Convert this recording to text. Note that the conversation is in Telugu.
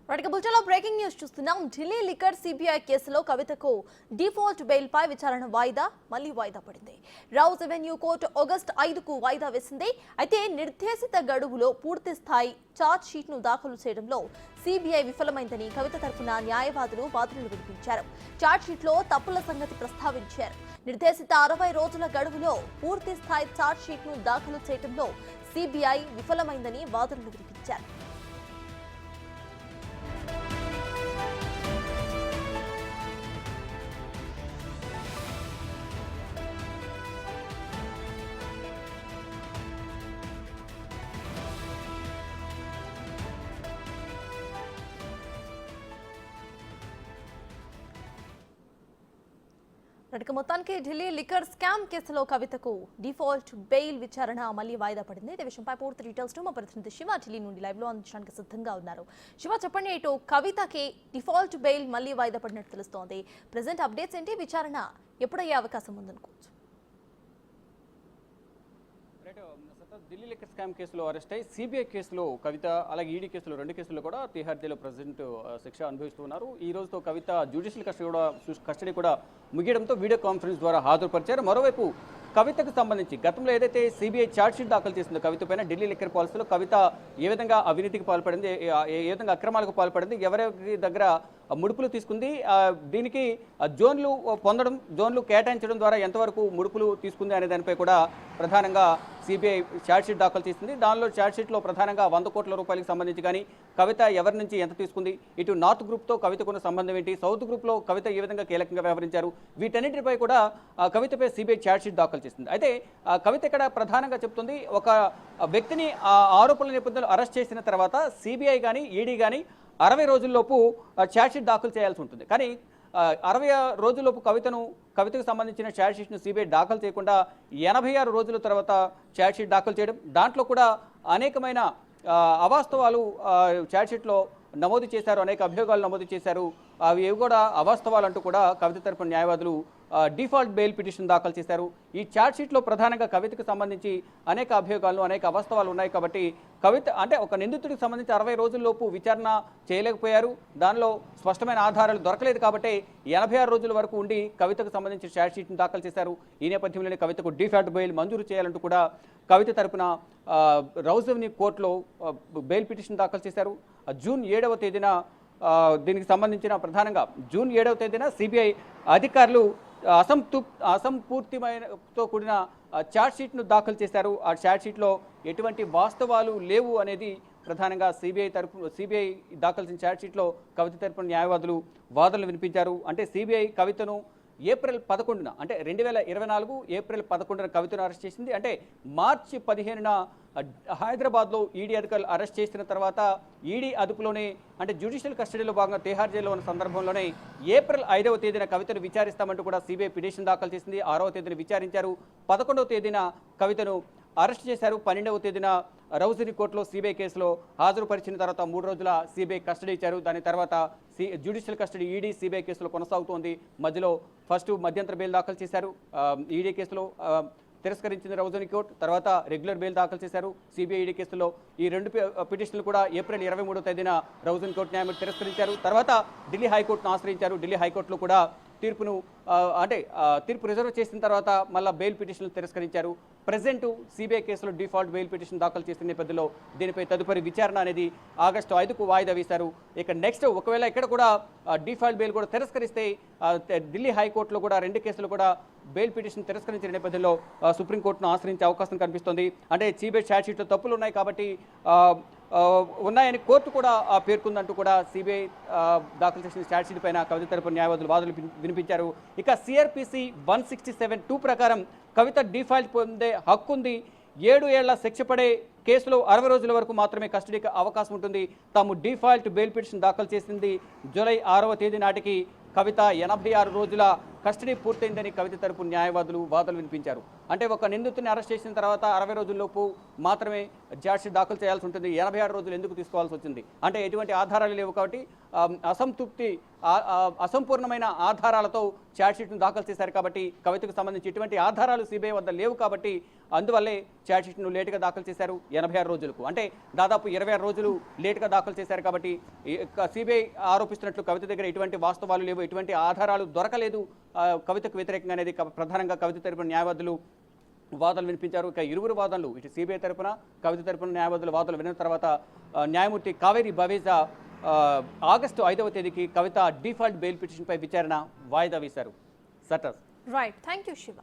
బులెటిన్లో బ్రేకింగ్ న్యూస్ చూస్తున్నాం. ఢిల్లీ లిక్కర్ సిబిఐ కేసులో కవితకు డిఫాల్ట్ బెయిల్ పై విచారణ మళ్ళీ వాయిదా పడింది. రౌజ్ అవెన్యూ కోర్టు ఆగస్టు 5కు వాయిదా వేసింది. అయితే నిర్దేశిత గడువులో పూర్తి స్థాయి ఛార్జ్ షీట్ ను దాఖలు చేయడంలో సిబిఐ విఫలమైందని కవిత తరఫున న్యాయవాదులు వాదనలు వినిపించారు. ఛార్జ్ షీట్ లో తప్పుల సంగతి ప్రస్తావించారు. నిర్దేశిత 60 రోజుల గడువులో పూర్తి స్థాయి ఛార్జ్ షీట్ ను దాఖలు చేయడంలో సిబిఐ విఫలమైందని వాదనలు వినిపించారు. మొత్తానికి ఢిల్లీ లిక్కర్ స్కామ్ కేసులో కవితకు డిఫాల్ట్ బెయిల్ విచారణ మళ్ళీ వాయిదా పడింది. ఇదే విషయంపై పూర్తి డీటెయిల్స్ మా ప్రతినిధి శివ ఢిల్లీ నుండి లైవ్ లో అందించడానికి సిద్ధంగా ఉన్నారు. శివ, చెప్పండి, ఇటు కవితకి డిఫాల్ట్ బెయిల్ మళ్ళీ వాయిదా పడినట్టు తెలుస్తోంది. ప్రెసెంట్ అప్డేట్స్ ఏంటి? విచారణ ఎప్పుడయ్యే అవకాశం ఉందనుకోవచ్చు? ఢిల్లీ లిక్కర్ స్కామ్ కేసులో అరెస్ట్ అయ్యి సిబిఐ కేసులో కవిత, అలాగే ఈడీ కేసులో 2 కేసుల్లో కూడా తిహార్ జైల్లో ప్రజెంట్ శిక్ష అనుభవిస్తున్నారు. ఈ రోజుతో కవిత జ్యుడిషియల్ కస్టడీ కూడా ముగియడంతో వీడియో కాన్ఫరెన్స్ ద్వారా హాజరుపరిచారు. మరోవైపు కవితకు సంబంధించి గతంలో ఏదైతే సిబిఐ ఛార్జ్షీట్ దాఖలు చేసిందో కవిత పైన ఢిల్లీ లిక్కర్ పాలసీలో కవిత ఏ విధంగా అవినీతికి పాల్పడింది, ఏ విధంగా అక్రమాలకు పాల్పడింది, ఎవరి దగ్గర ముడుపులు తీసుకుంది, దీనికి జోన్లు పొందడం, జోన్లు కేటాయించడం ద్వారా ఎంతవరకు ముడుపులు తీసుకుంది అనే దానిపై కూడా ప్రధానంగా సిబిఐ ఛార్జ్షీట్ దాఖలు చేసింది. దానిలో ఛార్జ్షీట్లో ప్రధానంగా 100 కోట్ల రూపాయలకు సంబంధించి కానీ కవిత ఎవరి నుంచి ఎంత తీసుకుంది, ఇటు నార్త్ గ్రూప్తో కవితకున్న సంబంధం ఏంటి, సౌత్ గ్రూప్లో కవిత ఏ విధంగా కీలకంగా వ్యవహరించారు, వీటన్నిటిపై కూడా కవితపై సిబిఐ ఛార్జ్షీట్ దాఖలు చేసింది. అయితే కవిత ఇక్కడ ప్రధానంగా చెప్తుంది, ఒక వ్యక్తిని ఆరోపణల నేపథ్యంలో అరెస్ట్ చేసిన తర్వాత సిబిఐ కానీ ఈడీ కానీ 60 రోజుల్లోపు ఛార్జ్షీట్ దాఖలు చేయాల్సి ఉంటుంది. కానీ 60 రోజుల్లోపు కవితకు సంబంధించిన ఛార్జ్షీట్ను సిబిఐ దాఖలు చేయకుండా 86 రోజుల తర్వాత ఛార్జ్షీట్ దాఖలు చేయడం, దాంట్లో కూడా అనేకమైన అవాస్తవాలు ఛార్జ్షీట్లో నమోదు చేశారు, అనేక అభియోగాలు నమోదు చేశారు. అవి కూడా అవాస్తవాలు అంటూ కూడా కవిత తరపున న్యాయవాదులు డిఫాల్ట్ బెయిల్ పిటిషన్ దాఖలు చేశారు. ఈ ఛార్జ్షీట్లో ప్రధానంగా కవితకు సంబంధించి అనేక అభియోగాలు, అనేక అవాస్తవాలు ఉన్నాయి. కాబట్టి కవిత అంటే ఒక నిందితుడికి సంబంధించి 60 రోజుల్లోపు విచారణ చేయలేకపోయారు, దానిలో స్పష్టమైన ఆధారాలు దొరకలేదు. కాబట్టి 86 రోజుల వరకు ఉండి కవితకు సంబంధించి ఛార్జ్షీట్ను దాఖలు చేశారు. ఈ నేపథ్యంలోనే కవితకు డిఫాల్ట్ బెయిల్ మంజూరు చేయాలంటూ కూడా కవిత తరపున రౌజ్ అవెన్యూ కోర్టులో బెయిల్ పిటిషన్ దాఖలు చేశారు. జూన్ 7వ తేదీన దీనికి సంబంధించిన ప్రధానంగా జూన్ 7వ తేదీన సిబిఐ అధికారులు అసంపూర్తితో కూడిన ఛార్జ్షీట్ను దాఖలు చేశారు. ఆ ఛార్జ్షీట్లో ఎటువంటి వాస్తవాలు లేవు అనేది ప్రధానంగా సిబిఐ దాఖలు చేసిన ఛార్జ్షీట్లో కవిత తరపున న్యాయవాదులు వాదనలు వినిపించారు. అంటే సిబిఐ కవితను ఏప్రిల్ 11న అంటే 2024 ఏప్రిల్ 11న కవితను అరెస్ట్ చేసింది. అంటే మార్చి 15న హైదరాబాద్లో ఈడీ అధికారులు అరెస్ట్ చేసిన తర్వాత ఈడీ అదుపులోనే అంటే జ్యుడిషియల్ కస్టడీలో భాగంగా తిహార్ జైల్లో ఉన్న సందర్భంలోనే ఏప్రిల్ 5వ తేదీన కవితను విచారిస్తామంటూ కూడా సిబిఐ పిటిషన్ దాఖలు చేసింది. 6వ తేదీన విచారించారు. 11వ తేదీన కవితను అరెస్ట్ చేశారు. 12వ తేదీన రౌజ్ అవెన్యూ కోర్టులో సిబిఐ కేసులో హాజరుపరిచిన తర్వాత 3 రోజుల సిబిఐ కస్టడీ ఇచ్చారు. దాని తర్వాత జ్యుడిషియల్ కస్టడీ ఈడీ సిబిఐ కేసులో కొనసాగుతోంది. మధ్యలో ఫస్ట్ మధ్యంతర బెయిల్ దాఖలు చేశారు. ఈడీ కేసులో తిరస్కరించింది రౌజ్ అవెన్యూ కోర్టు. తర్వాత రెగ్యులర్ బెయిల్ దాఖలు చేశారు. సిబిఐ ఈడీ కేసులో ఈ 2 పిటిషన్లు కూడా ఏప్రిల్ 23వ తేదీన రౌజ్ అవెన్యూ కోర్టు న్యాయమూర్తి తిరస్కరించారు. తర్వాత ఢిల్లీ హైకోర్టును ఆశ్రయించారు. ఢిల్లీ హైకోర్టులో కూడా తీర్పు రిజర్వ్ చేసిన తర్వాత మళ్ళీ బెయిల్ పిటిషన్లు తిరస్కరించారు. ప్రెజెంట్ సిబిఐ కేసులో డిఫాల్ట్ బెయిల్ పిటిషన్ దాఖలు చేసిన నేపథ్యంలో దీనిపై తదుపరి విచారణ అనేది ఆగస్టు 5కు వాయిదా వేశారు. ఇక నెక్స్ట్ ఒకవేళ ఇక్కడ కూడా డిఫాల్ట్ బెయిల్ కూడా తిరస్కరిస్తే ఢిల్లీ హైకోర్టులో కూడా 2 కేసులు కూడా బెయిల్ పిటిషన్ తిరస్కరించిన నేపథ్యంలో సుప్రీంకోర్టును ఆశ్రయించే అవకాశం కనిపిస్తోంది. అంటే సిబిఐ ఛార్జ్షీట్లో తప్పులు ఉన్నాయి కాబట్టి ఉన్నాయని కోర్టు కూడా పేర్కొందంటూ కూడా సిబిఐ దాఖలు చేసిన ఛార్జ్షీట్ పైన కవిత తరపున న్యాయవాదులు వాదనలు వినిపించారు. ఇక సిఆర్పిసి 167(2) ప్రకారం కవిత డిఫాల్ట్ పొందే హక్కుంది. 7 ఏళ్ల శిక్ష పడే కేసులో 60 రోజుల వరకు మాత్రమే కస్టడీకి అవకాశం ఉంటుంది. తాము డిఫాల్ట్ బెయిల్ పిటిషన్ దాఖలు చేసింది జూలై 6వ తేదీ నాటికి కవిత 86 రోజుల కస్టడీ పూర్తయిందని కవిత తరపు న్యాయవాదులు వాదనలు వినిపించారు. అంటే ఒక నిందితుడిని అరెస్ట్ చేసిన తర్వాత 60 రోజుల్లోపు మాత్రమే ఛార్జ్షీట్ దాఖలు చేయాల్సి ఉంటుంది. 86 రోజులు ఎందుకు తీసుకోవాల్సి వచ్చింది అంటే ఎటువంటి ఆధారాలు లేవు కాబట్టి అసంపూర్ణమైన ఆధారాలతో ఛార్జ్షీట్ను దాఖలు చేశారు కాబట్టి కవితకు సంబంధించి ఎటువంటి ఆధారాలు సిబిఐ వద్ద లేవు కాబట్టి అందువల్లే ఛార్జ్షీట్ను లేటుగా దాఖలు చేశారు 86 రోజులకు. అంటే దాదాపు 26 రోజులు లేటుగా దాఖలు చేశారు కాబట్టి సిబిఐ ఆరోపిస్తున్నట్లు కవిత దగ్గర ఎటువంటి వాస్తవాలు లేవు, ఎటువంటి ఆధారాలు దొరకలేదు కవితకు వ్యతిరేకంగా అనేది ప్రధానంగా కవిత తరపున న్యాయవాదులు వాదనలు వినిపించారు. ఇక ఇరువురు వాదనలు ఇటు సిబిఐ తరపున కవిత తరపున న్యాయవాదుల వాదనలు విన్న తర్వాత న్యాయమూర్తి కావేరి బవేజా ఆగస్టు 5వ తేదీకి కవిత డిఫాల్ట్ బెయిల్ పిటిషన్పై విచారణ వాయిదా వేశారు. సటస్ రైట్, థ్యాంక్ యూ శివ.